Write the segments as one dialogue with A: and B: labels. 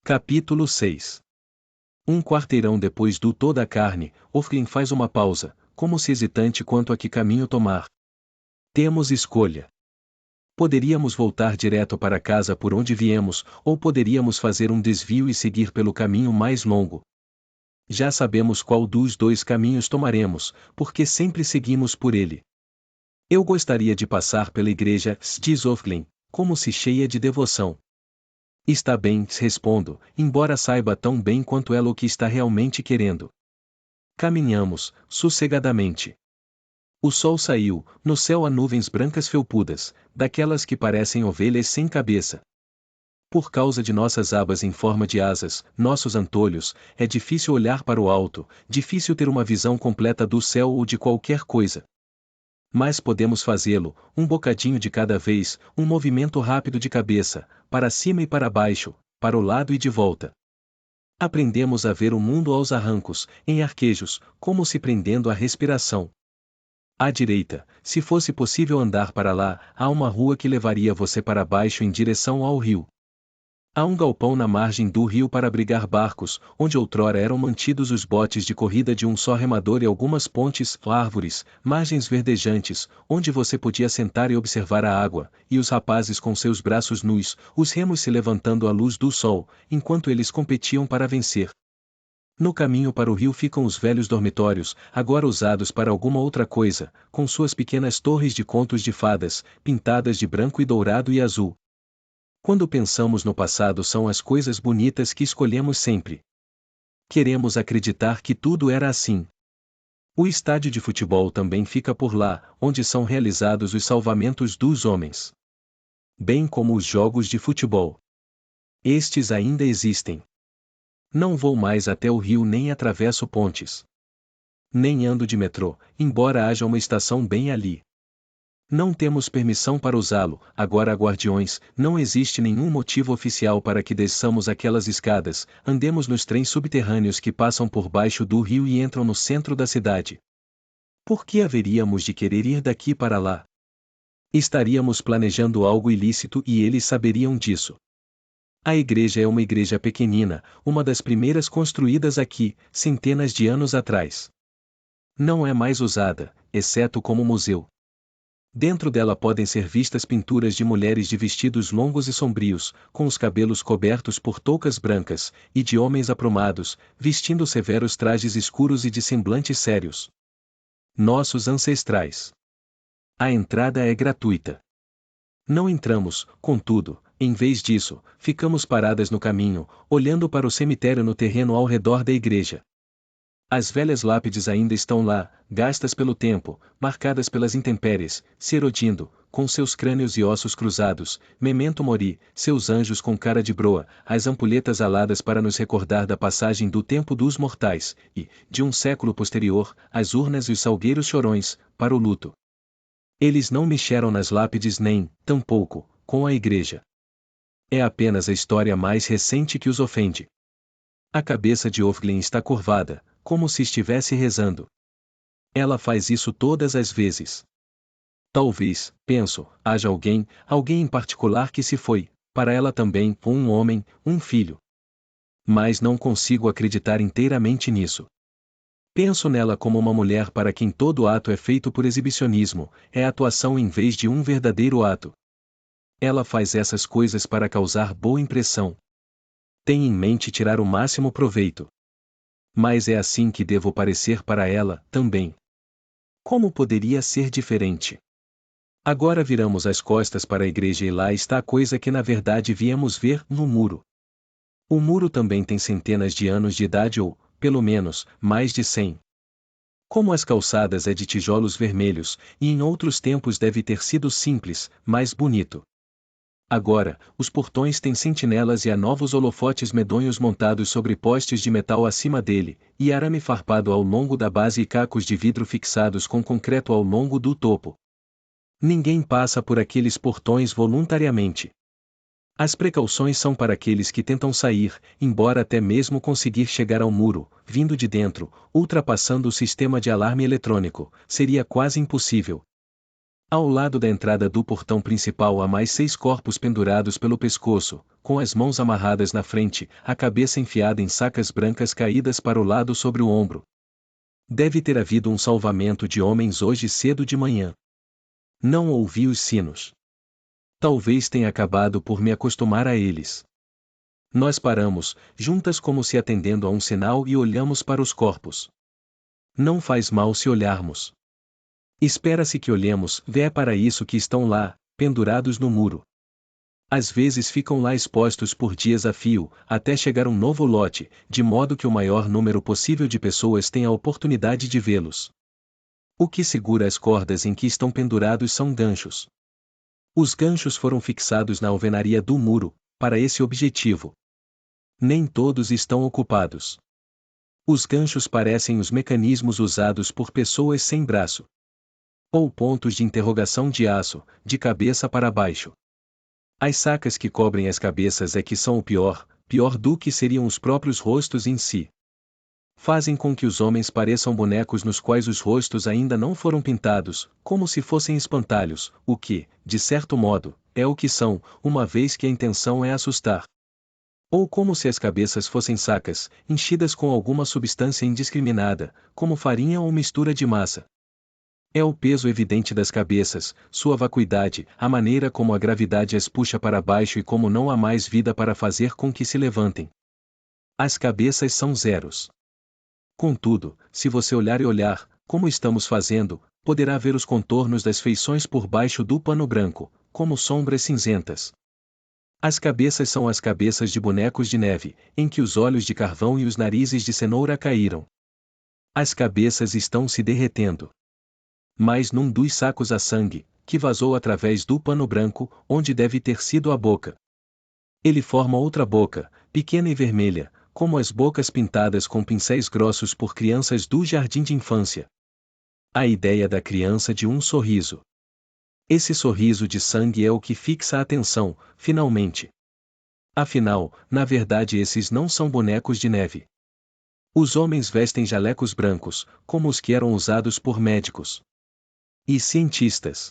A: Capítulo 6. Um quarteirão depois do toda a carne, Oflin faz uma pausa, como se hesitante quanto a que caminho tomar. Temos escolha. Poderíamos voltar direto para casa por onde viemos, ou poderíamos fazer um desvio e seguir pelo caminho mais longo. Já sabemos qual dos dois caminhos tomaremos, porque sempre seguimos por ele. Eu gostaria de passar pela igreja, diz Oflin, como se cheia de devoção. Está bem, respondo, embora saiba tão bem quanto ela o que está realmente querendo. Caminhamos, sossegadamente. O sol saiu, no céu há nuvens brancas felpudas, daquelas que parecem ovelhas sem cabeça. Por causa de nossas abas em forma de asas, nossos antolhos, é difícil olhar para o alto, difícil ter uma visão completa do céu ou de qualquer coisa. Mas podemos fazê-lo, um bocadinho de cada vez, um movimento rápido de cabeça, para cima e para baixo, para o lado e de volta. Aprendemos a ver o mundo aos arrancos, em arquejos, como se prendendo a respiração. À direita, se fosse possível andar para lá, há uma rua que levaria você para baixo em direção ao rio. Há um galpão na margem do rio para abrigar barcos, onde outrora eram mantidos os botes de corrida de um só remador e algumas pontes, árvores, margens verdejantes, onde você podia sentar e observar a água, e os rapazes com seus braços nus, os remos se levantando à luz do sol, enquanto eles competiam para vencer. No caminho para o rio ficam os velhos dormitórios, agora usados para alguma outra coisa, com suas pequenas torres de contos de fadas, pintadas de branco e dourado e azul. Quando pensamos no passado são as coisas bonitas que escolhemos sempre. Queremos acreditar que tudo era assim. O estádio de futebol também fica por lá, onde são realizados os salvamentos dos homens. Bem como os jogos de futebol. Estes ainda existem. Não vou mais até o rio nem atravesso pontes. Nem ando de metrô, embora haja uma estação bem ali. Não temos permissão para usá-lo, agora há guardiões, não existe nenhum motivo oficial para que desçamos aquelas escadas, andemos nos trens subterrâneos que passam por baixo do rio e entram no centro da cidade. Por que haveríamos de querer ir daqui para lá? Estaríamos planejando algo ilícito e eles saberiam disso. A igreja é uma igreja pequenina, uma das primeiras construídas aqui, centenas de anos atrás. Não é mais usada, exceto como museu. Dentro dela podem ser vistas pinturas de mulheres de vestidos longos e sombrios, com os cabelos cobertos por toucas brancas, e de homens aprumados, vestindo severos trajes escuros e de semblantes sérios. Nossos ancestrais. A entrada é gratuita. Não entramos, contudo, em vez disso, ficamos paradas no caminho, olhando para o cemitério no terreno ao redor da igreja. As velhas lápides ainda estão lá, gastas pelo tempo, marcadas pelas intempéries, se erodindo, com seus crânios e ossos cruzados, memento mori, seus anjos com cara de broa, as ampulhetas aladas para nos recordar da passagem do tempo dos mortais, e, de um século posterior, as urnas e os salgueiros chorões, para o luto. Eles não mexeram nas lápides nem, tampouco, com a igreja. É apenas a história mais recente que os ofende. A cabeça de Oflin está curvada, como se estivesse rezando. Ela faz isso todas as vezes. Talvez, penso, haja alguém em particular que se foi, para ela também, um homem, um filho. Mas não consigo acreditar inteiramente nisso. Penso nela como uma mulher para quem todo ato é feito por exibicionismo, é atuação em vez de um verdadeiro ato. Ela faz essas coisas para causar boa impressão. Tem em mente tirar o máximo proveito. Mas é assim que devo parecer para ela, também. Como poderia ser diferente? Agora viramos as costas para a igreja e lá está a coisa que na verdade viemos ver, no muro. O muro também tem centenas de anos de idade ou, pelo menos, mais de 100. Como as calçadas é de tijolos vermelhos, e em outros tempos deve ter sido simples, mas bonito. Agora, os portões têm sentinelas e há novos holofotes medonhos montados sobre postes de metal acima dele, e arame farpado ao longo da base e cacos de vidro fixados com concreto ao longo do topo. Ninguém passa por aqueles portões voluntariamente. As precauções são para aqueles que tentam sair, embora até mesmo conseguir chegar ao muro, vindo de dentro, ultrapassando o sistema de alarme eletrônico, seria quase impossível. Ao lado da entrada do portão principal há mais 6 corpos pendurados pelo pescoço, com as mãos amarradas na frente, a cabeça enfiada em sacas brancas caídas para o lado sobre o ombro. Deve ter havido um salvamento de homens hoje cedo de manhã. Não ouvi os sinos. Talvez tenha acabado por me acostumar a eles. Nós paramos, juntas como se atendendo a um sinal e olhamos para os corpos. Não faz mal se olharmos. Espera-se que olhemos, é para isso que estão lá, pendurados no muro. Às vezes ficam lá expostos por dias a fio, até chegar um novo lote, de modo que o maior número possível de pessoas tenha a oportunidade de vê-los. O que segura as cordas em que estão pendurados são ganchos. Os ganchos foram fixados na alvenaria do muro, para esse objetivo. Nem todos estão ocupados. Os ganchos parecem os mecanismos usados por pessoas sem braço. Ou pontos de interrogação de aço, de cabeça para baixo. As sacas que cobrem as cabeças é que são o pior do que seriam os próprios rostos em si. Fazem com que os homens pareçam bonecos nos quais os rostos ainda não foram pintados, como se fossem espantalhos, o que, de certo modo, é o que são, uma vez que a intenção é assustar. Ou como se as cabeças fossem sacas, enchidas com alguma substância indiscriminada, como farinha ou mistura de massa. É o peso evidente das cabeças, sua vacuidade, a maneira como a gravidade as puxa para baixo e como não há mais vida para fazer com que se levantem. As cabeças são zeros. Contudo, se você olhar e olhar, como estamos fazendo, poderá ver os contornos das feições por baixo do pano branco, como sombras cinzentas. As cabeças são as cabeças de bonecos de neve, em que os olhos de carvão e os narizes de cenoura caíram. As cabeças estão se derretendo. Mas num dos sacos há sangue, que vazou através do pano branco, onde deve ter sido a boca. Ele forma outra boca, pequena e vermelha, como as bocas pintadas com pincéis grossos por crianças do jardim de infância. A ideia da criança de um sorriso. Esse sorriso de sangue é o que fixa a atenção, finalmente. Afinal, na verdade esses não são bonecos de neve. Os homens vestem jalecos brancos, como os que eram usados por médicos. E cientistas.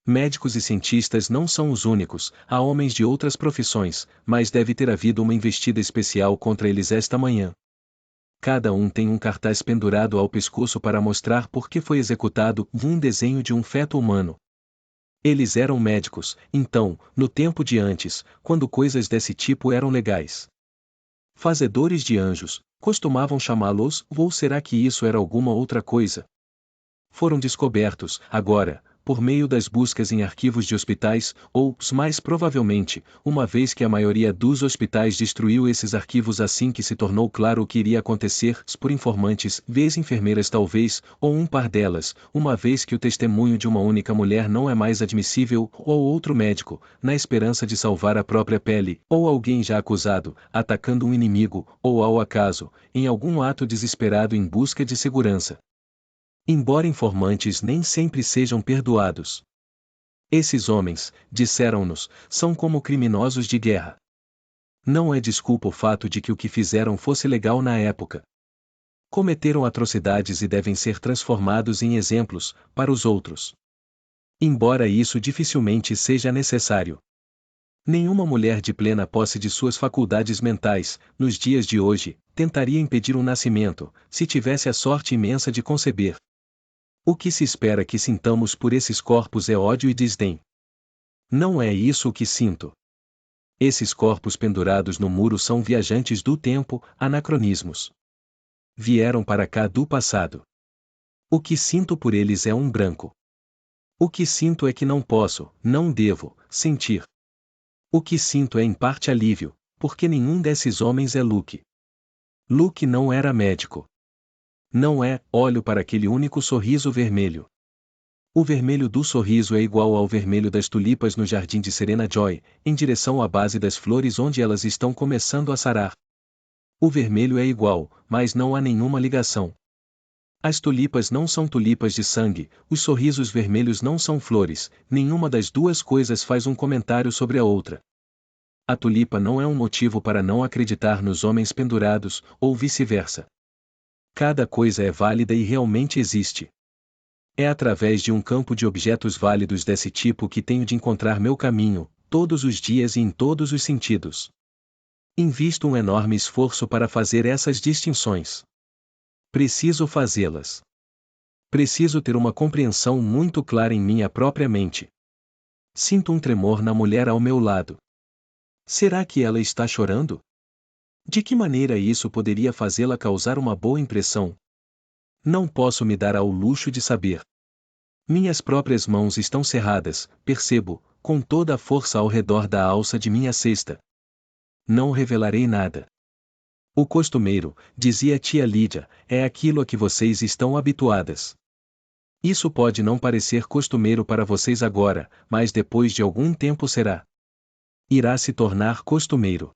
A: Médicos e cientistas não são os únicos, há homens de outras profissões, mas deve ter havido uma investida especial contra eles esta manhã. Cada um tem um cartaz pendurado ao pescoço para mostrar por que foi executado um desenho de um feto humano. Eles eram médicos, então, no tempo de antes, quando coisas desse tipo eram legais. Fazedores de anjos, costumavam chamá-los, ou será que isso era alguma outra coisa? Foram descobertos, agora, por meio das buscas em arquivos de hospitais, ou, mais provavelmente, uma vez que a maioria dos hospitais destruiu esses arquivos assim que se tornou claro o que iria acontecer, por informantes, enfermeiras talvez, ou um par delas, uma vez que o testemunho de uma única mulher não é mais admissível, ou outro médico, na esperança de salvar a própria pele, ou alguém já acusado, atacando um inimigo, ou ao acaso, em algum ato desesperado em busca de segurança. Embora informantes nem sempre sejam perdoados. Esses homens, disseram-nos, são como criminosos de guerra. Não é desculpa o fato de que o que fizeram fosse legal na época. Cometeram atrocidades e devem ser transformados em exemplos, para os outros. Embora isso dificilmente seja necessário. Nenhuma mulher de plena posse de suas faculdades mentais, nos dias de hoje, tentaria impedir um nascimento, se tivesse a sorte imensa de conceber. O que se espera que sintamos por esses corpos é ódio e desdém. Não é isso o que sinto. Esses corpos pendurados no muro são viajantes do tempo, anacronismos. Vieram para cá do passado. O que sinto por eles é um branco. O que sinto é que não posso, não devo, sentir. O que sinto é em parte alívio, porque nenhum desses homens é Luke. Luke não era médico. Não é, olho para aquele único sorriso vermelho. O vermelho do sorriso é igual ao vermelho das tulipas no jardim de Serena Joy, em direção à base das flores onde elas estão começando a sarar. O vermelho é igual, mas não há nenhuma ligação. As tulipas não são tulipas de sangue, os sorrisos vermelhos não são flores, nenhuma das duas coisas faz um comentário sobre a outra. A tulipa não é um motivo para não acreditar nos homens pendurados, ou vice-versa. Cada coisa é válida e realmente existe. É através de um campo de objetos válidos desse tipo que tenho de encontrar meu caminho, todos os dias e em todos os sentidos. Invisto um enorme esforço para fazer essas distinções. Preciso fazê-las. Preciso ter uma compreensão muito clara em minha própria mente. Sinto um tremor na mulher ao meu lado. Será que ela está chorando? De que maneira isso poderia fazê-la causar uma boa impressão? Não posso me dar ao luxo de saber. Minhas próprias mãos estão cerradas, percebo, com toda a força ao redor da alça de minha cesta. Não revelarei nada. O costumeiro, dizia tia Lídia, é aquilo a que vocês estão habituadas. Isso pode não parecer costumeiro para vocês agora, mas depois de algum tempo será. Irá se tornar costumeiro.